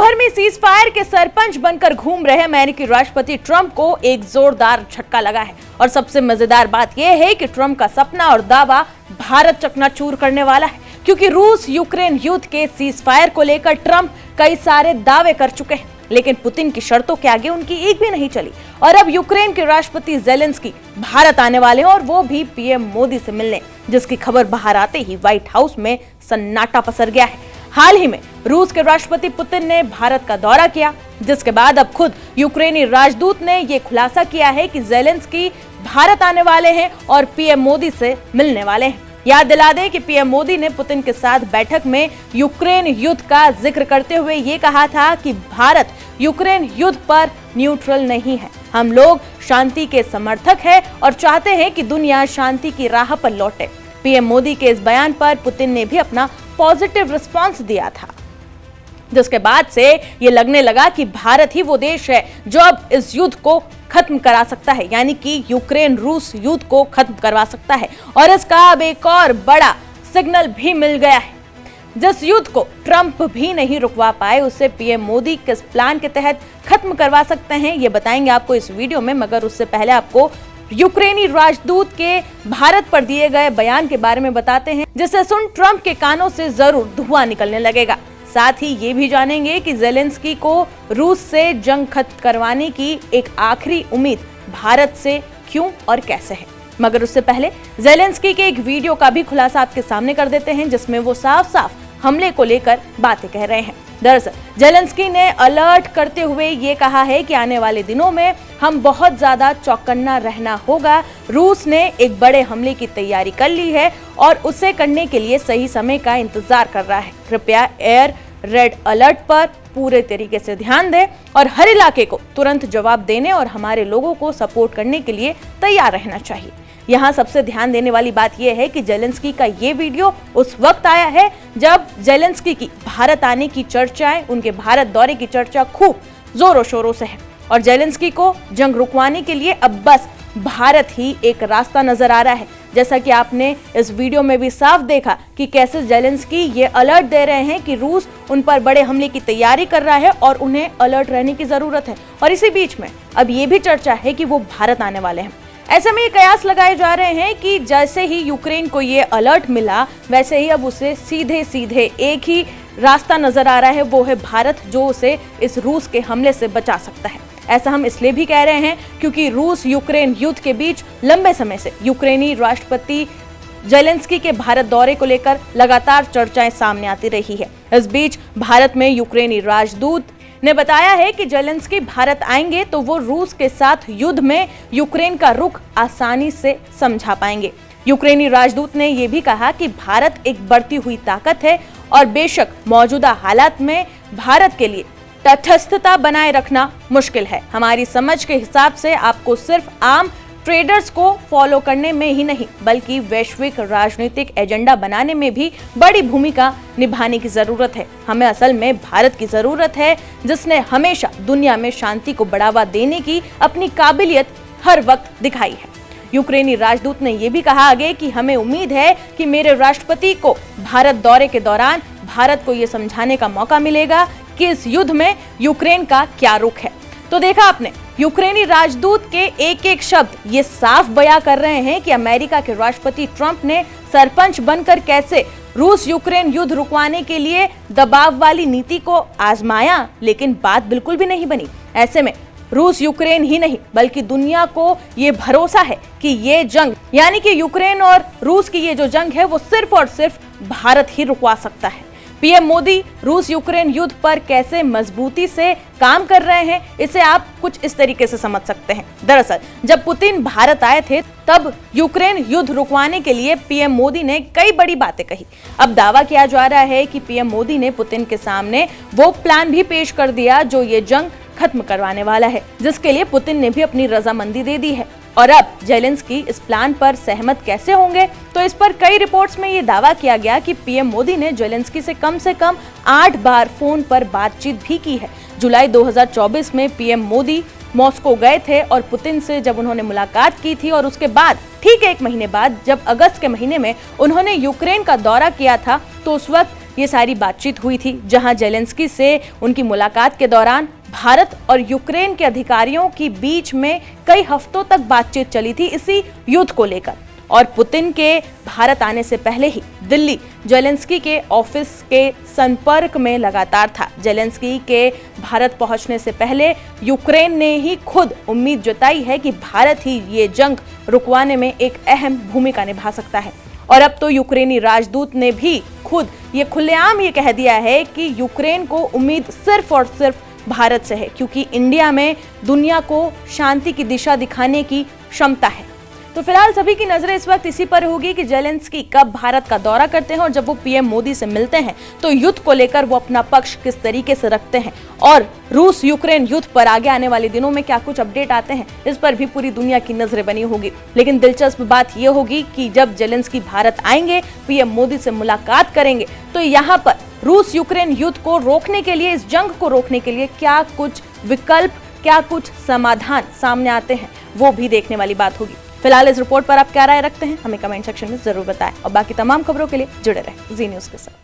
भर में cease fire के सरपंच बनकर घूम रहे अमेरिकी राष्ट्रपति ट्रंप को एक जोरदार झटका लगा है। और सबसे मजेदार बात यह है कि ट्रंप का सपना और दावा भारत चकनाचूर करने वाला है, क्योंकि रूस यूक्रेन युद्ध के सीज फायर को लेकर ट्रंप कई सारे दावे कर चुके हैं, लेकिन पुतिन की शर्तों के आगे उनकी एक भी नहीं चली। और अब यूक्रेन के राष्ट्रपति ज़ेलेंस्की भारत आने वाले हैं, और वो भी पीएम मोदी से मिलने, जिसकी खबर बाहर आते ही व्हाइट हाउस में सन्नाटा पसर गया है। हाल ही में रूस के राष्ट्रपति पुतिन ने भारत का दौरा किया, जिसके बाद अब खुद यूक्रेनी राजदूत ने यह खुलासा किया है कि ज़ेलेंस्की भारत आने वाले हैं और पीएम मोदी से मिलने वाले हैं। याद दिला दें कि पीएम मोदी ने पुतिन के साथ बैठक में यूक्रेन युद्ध का जिक्र करते हुए ये कहा था कि भारत यूक्रेन युद्ध पर न्यूट्रल नहीं है, हम लोग शांति के समर्थक हैं और चाहते हैं कि दुनिया शांति की राह पर लौटे। पीएम मोदी के इस बयान पर पुतिन ने भी अपना पॉजिटिव रिस्पांस दिया था, जिसके बाद से ये लगने लगा कि भारत ही वो देश है जो अब इस युद्ध को खत्म करा सकता है, यानी कि यूक्रेन रूस युद्ध को खत्म करवा सकता है। और इसका अब एक और बड़ा सिग्नल भी मिल गया है। जिस युद्ध को ट्रंप भी नहीं रुकवा पाए, उसे पीएम मोदी किस प्लान के तहत खत्म करवा सकते हैं, ये बताएंगे आपको इस वीडियो में। मगर उससे पहले आपको यूक्रेनी राजदूत के भारत पर दिए गए बयान के बारे में बताते हैं, जिसे सुन ट्रंप के कानों से जरूर धुआं निकलने लगेगा। साथ ही ये भी जानेंगे कि ज़ेलेंस्की को रूस से जंग खत्म करवाने की एक आखिरी उम्मीद भारत से क्यों और कैसे है। मगर उससे पहले ज़ेलेंस्की के एक वीडियो का भी खुलासा आपके सामने कर देते हैं, जिसमें वो साफ साफ हमले को लेकर बातें कह रहे हैं। दरअसल ज़ेलेंस्की ने अलर्ट करते हुए ये कहा है कि आने वाले दिनों में हम बहुत ज्यादा चौकन्ना रहना होगा। रूस ने एक बड़े हमले की तैयारी कर ली है और उसे करने के लिए सही समय का इंतजार कर रहा है। कृपया एयर रेड अलर्ट पर पूरे तरीके से ध्यान दें और हर इलाके को तुरंत जवाब देने और हमारे लोगों को सपोर्ट करने के लिए तैयार रहना चाहिए। यहाँ सबसे ध्यान देने वाली बात यह है कि ज़ेलेंस्की का ये वीडियो उस वक्त आया है जब ज़ेलेंस्की की भारत आने की चर्चाएं, उनके भारत दौरे की चर्चा खूब जोरों शोरों से है। और ज़ेलेंस्की को जंग रुकवाने के लिए अब बस भारत ही एक रास्ता नजर आ रहा है। जैसा कि आपने इस वीडियो में भी साफ देखा कि कैसे ज़ेलेंस्की ये अलर्ट दे रहे हैं कि रूस उन पर बड़े हमले की तैयारी कर रहा है और उन्हें अलर्ट रहने की जरूरत है। और इसी बीच में अब ये भी चर्चा है कि वो भारत आने वाले हैं। ऐसे में ये कयास लगाए जा रहे हैं कि जैसे ही यूक्रेन को ये अलर्ट मिला, वैसे ही अब उसे सीधे सीधे एक ही रास्ता नजर आ रहा है, वो है भारत, जो उसे इस रूस के हमले से बचा सकता है। ऐसा हम इसलिए भी कह रहे हैं क्योंकि रूस यूक्रेन युद्ध के बीच लंबे समय से यूक्रेनी राष्ट्रपति ज़ेलेंस्की के भारत दौरे को लेकर लगातार चर्चाएं सामने आती रही है। इस बीच भारत में यूक्रेनी राजदूत ने बताया है कि ज़ेलेंस्की भारत आएंगे तो वो रूस के साथ युद्ध में यूक्रेन का रुख आसानी से समझा पाएंगे। यूक्रेनी राजदूत ने यह भी कहा कि भारत एक बढ़ती हुई ताकत है और बेशक मौजूदा हालात में भारत के लिए तटस्थता बनाए रखना मुश्किल है। हमारी समझ के हिसाब से आपको सिर्फ आम ट्रेडर्स को फॉलो करने में ही नहीं, बल्कि वैश्विक राजनीतिक एजेंडा बनाने में भी बड़ी भूमिका निभाने की जरूरत है। हमें असल में भारत की जरूरत है, जिसने हमेशा दुनिया में शांति को बढ़ावा देने की अपनी काबिलियत हर वक्त दिखाई है। यूक्रेनी राजदूत ने यह भी कहा आगे कि हमें उम्मीद है कि मेरे राष्ट्रपति को भारत दौरे के दौरान भारत को यह समझाने का मौका मिलेगा कि इस युद्ध में यूक्रेन का क्या रुख है। तो देखा आपने, यूक्रेनी राजदूत के एक एक शब्द ये साफ बयां कर रहे हैं कि अमेरिका के राष्ट्रपति ट्रंप ने सरपंच बनकर कैसे रूस यूक्रेन युद्ध रुकवाने के लिए दबाव वाली नीति को आजमाया, लेकिन बात बिल्कुल भी नहीं बनी। ऐसे में रूस यूक्रेन ही नहीं बल्कि दुनिया को ये भरोसा है कि ये जंग, यानी कि यूक्रेन और रूस की ये जो जंग है, वो सिर्फ और सिर्फ भारत ही रुकवा सकता है। पीएम मोदी रूस यूक्रेन युद्ध पर कैसे मजबूती से काम कर रहे हैं, इसे आप कुछ इस तरीके से समझ सकते हैं। दरअसल जब पुतिन भारत आए थे, तब यूक्रेन युद्ध रुकवाने के लिए पीएम मोदी ने कई बड़ी बातें कही। अब दावा किया जा रहा है कि पीएम मोदी ने पुतिन के सामने वो प्लान भी पेश कर दिया जो ये जंग खत्म करवाने वाला है, जिसके लिए पुतिन ने भी अपनी रजामंदी दे दी है। और अब ज़ेलेंस्की इस प्लान पर सहमत कैसे होंगे, तो इस पर कई रिपोर्ट्स में ये दावा किया गया कि पीएम मोदी ने ज़ेलेंस्की से कम 8 बार फोन पर बातचीत भी की है। जुलाई 2024 में पीएम मोदी मॉस्को गए थे और पुतिन से जब उन्होंने मुलाकात की थी, और उसके बाद ठीक 1 महीने बाद जब अगस्त के महीने में उन्होंने यूक्रेन का दौरा किया था, तो उस वक्त ये सारी बातचीत हुई थी, जहां जेलेंस्की से उनकी मुलाकात के दौरान भारत और यूक्रेन के अधिकारियों के बीच में कई हफ्तों तक बातचीत चली थी इसी युद्ध को लेकर। और पुतिन के भारत आने से पहले ही दिल्ली जेलेंस्की के ऑफिस के संपर्क में लगातार था। जेलेंस्की के भारत पहुंचने से पहले यूक्रेन ने ही खुद उम्मीद जताई है कि भारत ही ये जंग रुकवाने में एक अहम भूमिका निभा सकता है। और अब तो यूक्रेनी राजदूत ने भी खुद ये खुलेआम ये कह दिया है कि यूक्रेन को उम्मीद सिर्फ और सिर्फ भारत से है, क्योंकि इंडिया में दुनिया को शांति की दिशा दिखाने की क्षमता है। तो फिलहाल सभी की नजरें इस वक्त इसी पर होगी कि जेलेंस्की कब भारत का दौरा करते हैं और जब वो पीएम मोदी से मिलते हैं तो युद्ध को लेकर वो अपना पक्ष किस तरीके से रखते हैं और रूस यूक्रेन युद्ध पर आगे आने वाले दिनों में क्या कुछ अपडेट आते हैं, इस पर भी पूरी दुनिया की नजरें बनी होगी। लेकिन दिलचस्प बात यह होगी कि जब जेलेंस्की भारत आएंगे, पीएम मोदी से मुलाकात करेंगे, तो यहाँ पर रूस यूक्रेन युद्ध को रोकने के लिए, इस जंग को रोकने के लिए क्या कुछ विकल्प, क्या कुछ समाधान सामने आते हैं, वो भी देखने वाली बात होगी। फिलहाल इस रिपोर्ट पर आप क्या राय रखते हैं, हमें कमेंट सेक्शन में जरूर बताएं और बाकी तमाम खबरों के लिए जुड़े रहें जी न्यूज़ के साथ।